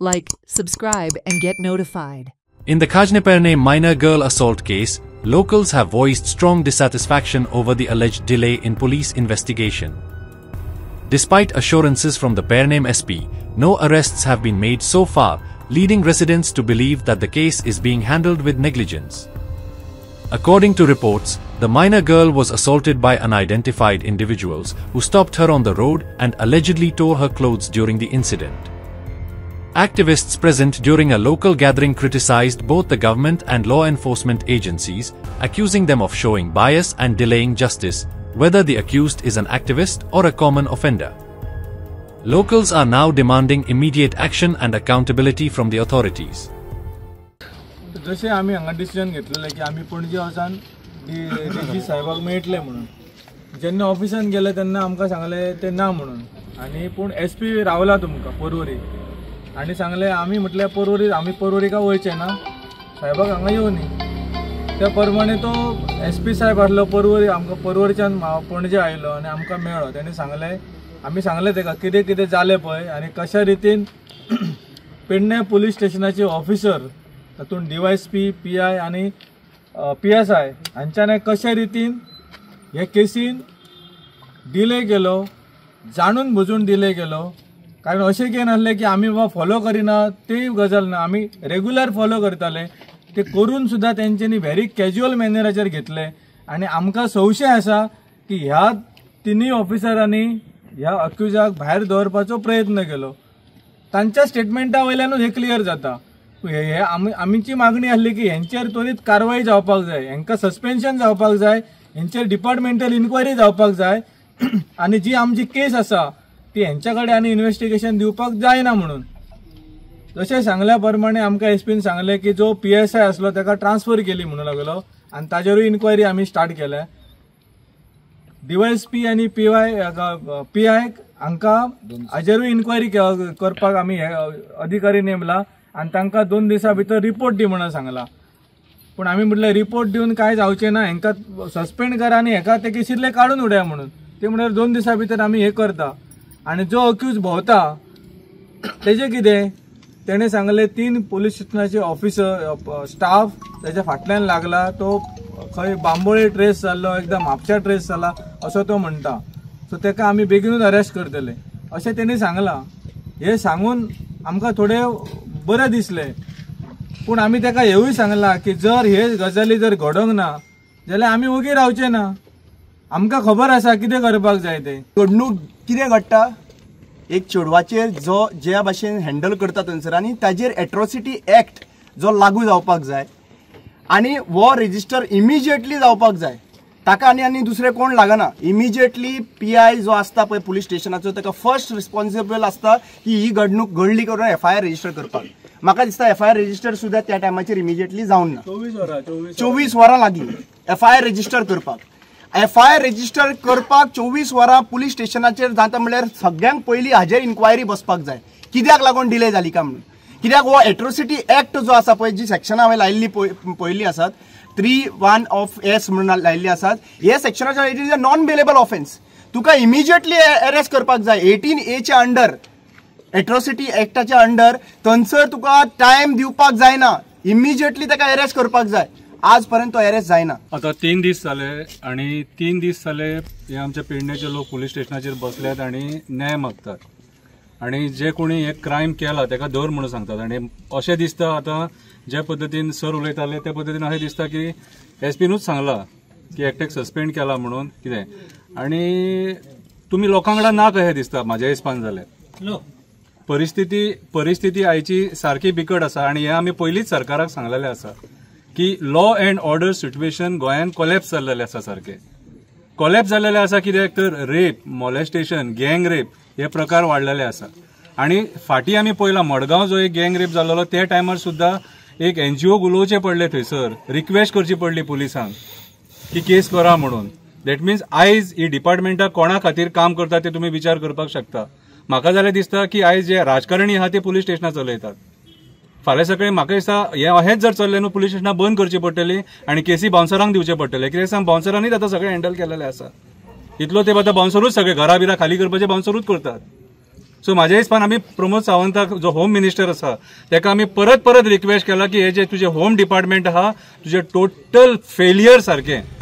like, subscribe and get notified. In the Kajneperne minor girl assault case, locals have voiced strong dissatisfaction over the alleged delay in police investigation. Despite assurances from the Perne SP, no arrests have been made so far, leading residents to believe that the case is being handled with negligence. According to reports, the minor girl was assaulted by unidentified individuals who stopped her on the road and allegedly tore her clothes during the incident. Activists present during a local gathering criticized both the government and law enforcement agencies, accusing them of showing bias and delaying justice, whether the accused is an activist or a common offender. Locals are now demanding immediate action and accountability from the authorities. जसे आम्ही हांगा decision घेतलेले की आम्ही पणजे वचून DG साहेबाक मेळटले म्हणून जेन्ना ऑफिसान गेले तेन्ना आमकां सांगले ते ना म्हणून आनी पूण SP रावला तुमकां पर्वरी आनी सांगले आमी म्हटल्यार पर्वरी आमी पर्वरीका वयचे ना साहेबाक हांगा येवनी त्या प्रमाणे तो SP साहेब आसलो पर्वरी आमकां पर्वरीच्यान पणजे आयलो आनी आमकां मेळ्ळो तेणी सांगले आमी सांगले तेका कितें कितें जालें पळय आनी कशा रितीन पेडणे पुलीस स्टेशनाचे ऑफिसर तातूंत DYSP PI आनी PSI हांच्यानी कशा रितीन हे केसीन डिले केलो जाणून बुजून डिले केलो कारण अशें केन आसलें की आमी बाबा फॉलो करिना ती गजाल ना आमी रेग्युलर फॉलो करताले ते करून सुद्दां तेंच्यांनी व्हेरी कॅज्युअल मॅनराचेर घेतले आनी आमकां संशय आसा की ह्या तिनूय ऑफिसरांनी ह्या अक्युजाक भायर दवरपाचो प्रयत्न केलो तांच्या स्टेटमेंटा वयल्यानूच हे क्लियर जाता हे आमची मागणी आसली की हेंचेर त्वरीत कारवाई जावपाक जाय हेंकां सस्पेन्शन जावपाक जाय हेंचेर डिपार्टमेंटल इन्क्वायरी जावपाक जाय आनी जी आमची केस आसा ती हेंच्या कडेन आनी इन्व्हेस्टिगेशन दिवपाक जायना म्हणून जशें सांगल्या प्रमाणे आमकां SPन सांगलें की जो PSI आसलो ताका ट्रान्सफर केली म्हणून लागलो आनी ताजेरूय इन्क्वायरी आमी स्टार्ट केल्या DYSP आनी PI हांकां हाजेरूय इन्क्वायरी करपाक आमी हे अधिकारी नेमला आनी तांकां 2 दिसां भितर रिपोर्ट दी म्हणून सांगला पूण आमी म्हटलें रिपोर्ट दिवन कांय जावचें ना हेंकां सस्पेंड करा आनी हेका ते केसींतले काडून उडया म्हणून ते म्हणल्यार 2 दिसां भितर आमी हे करता आनी जो अक्यूज भोंवता तेजें कितें तेणें सांगलें 3 पुलीस स्टेशनाचे ऑफिसर स्टाफ तेच्या फाटल्यान लागला तो खंय बांबोळे ट्रेस जाल्लो एकदम म्हापशा ट्रेस जाला असो तो म्हणटा सो तेका आमी बेगीनूच अरेस्ट करतले अशें तेणी सांगलां हे सांगून आमकां थोडे बरें दिसलें पूण आमी तेका हेवूय सांगलां की जर हे गजाली जर घडोंक ना जाल्यार आमी ओगी रावचे ना आमकां खबर आसा कितें करपाक जाय तें घडणूक कितें घडटा एक चेडवाचेर जो ज्या भाशेन हँडल करता थंयसर आनी ताजेर एट्रॉसिटी एक्ट जो लागू जावपाक जाय आनी वो रेजिस्टर इमिजिएटली जावपाक जाय ताका आनी दुसरे कोण लागना इमिजिएटली PI जो आसता पळय पुलीस स्टेशनाचो ताका फर्स्ट रिस्पॉन्सिबल आसता की ही घडणूक घडली करून FIR रेजिस्टर करपाक म्हाका दिसता FIR रेजिस्टर सुद्दां त्या टायमाचेर इमिजिएटली जावन ना 24 वरां लागली FIR रेजिस्टर करपाक FIR रेजिस्टर करपाक 24 वरां पुलीस स्टेशनाचेर जाता म्हणल्यार सगळ्यांक पयलीं हाजेर इन्क्वायरी बसपाक जाय कित्याक लागून डिले जाली काय म्हणून कित्याक हो एट्रोसिटी एक्ट जो आसा पळय जी सेक्शनां हांवें लायिल्ली पयलीं आसात 3(1) ऑफ S म्हणून लायिल्ली आसात हे सेक्शनाच्या it is a non bailable offence तुका इमिजिएटली अरेस्ट करपाक जाय 18A च्या अंडर एट्रोसिटी एक्टाच्या अंडर थंयसर तुका टायम दिवपाक जायना इमिजिएटली ताका अरेस्ट करपाक जाय आज पर्यंत तो अरेस्ट जायना आता 3 दीस जाले आणि 3 दीस जाले हे आमच्या पेडणेचे लोक पुलीस स्टेशनाचेर बसल्यात आणि न्याय मागतात आणि जे कोणी एक क्रायम केला ताका धर म्हणून सांगतात आणि अशें दिसता आता ज्या पद्धतीन सर उलयताले त्या पद्धतीन अशें दिसता की SPनूच सांगला की एकट्याक सस्पेंड केला म्हणून कितें आणि तुमी लोकां कडेन ना कशें दिसता म्हाज्या हिसपान जाल्यार परिस्थिती आयची सारकी बिकट आसा आणि हे आमी पयलींच सरकाराक सांगलेलें आसा की लॉ अँड ऑर्डर सिच्युएशन गोंयान कोलॅप्स जाल्लेलें आसा सारकें कोलॅप्स जाल्लेलें आसा कित्याक तर रेप मॉलेस्टेशन गँग रेप हे प्रकार वाडलेले आसा आणि फाटीं आमी पळयलां मडगांव जो एक गँग रेप जाल्लो त्या टायमार सुद्दां एक NGO उलोवचे पडले थंयसर रिक्वेस्ट करची पडली पुलिसांक की केस करा म्हणून दॅट मिन्स आयज ही डिपार्टमेंटा कोणा खातीर काम करता ते तुमी विचार करपाक शकता म्हाका जाल्यार दिसता की आयज जे राजकारणी आहा ते पुलीस स्टेशनां चलयतात फाल्यां सकाळीं म्हाका दिसता हेच जर चल्लें न्हू पुलीस स्टेशनां बंद करची पडटली आनी केसी बाउन्सरांक दिवचे पडटले कित्याक सांग बाउन्सरांनीच आतां सगळें हँडल केलेलें आसा इतलो ते आतां बाउन्सरूच सगळे घरा बिरा खाली करपाचे बाउन्सरूच करतात सो म्हाज्या हिसपान आमी प्रमोद सावंताक जो होम मिनिस्टर आसा ताका आमी परत परत रिक्वेस्ट केला की हे जे तुजे होम डिपार्टमेंट आहा तुजे टोटल फेलियर सारकें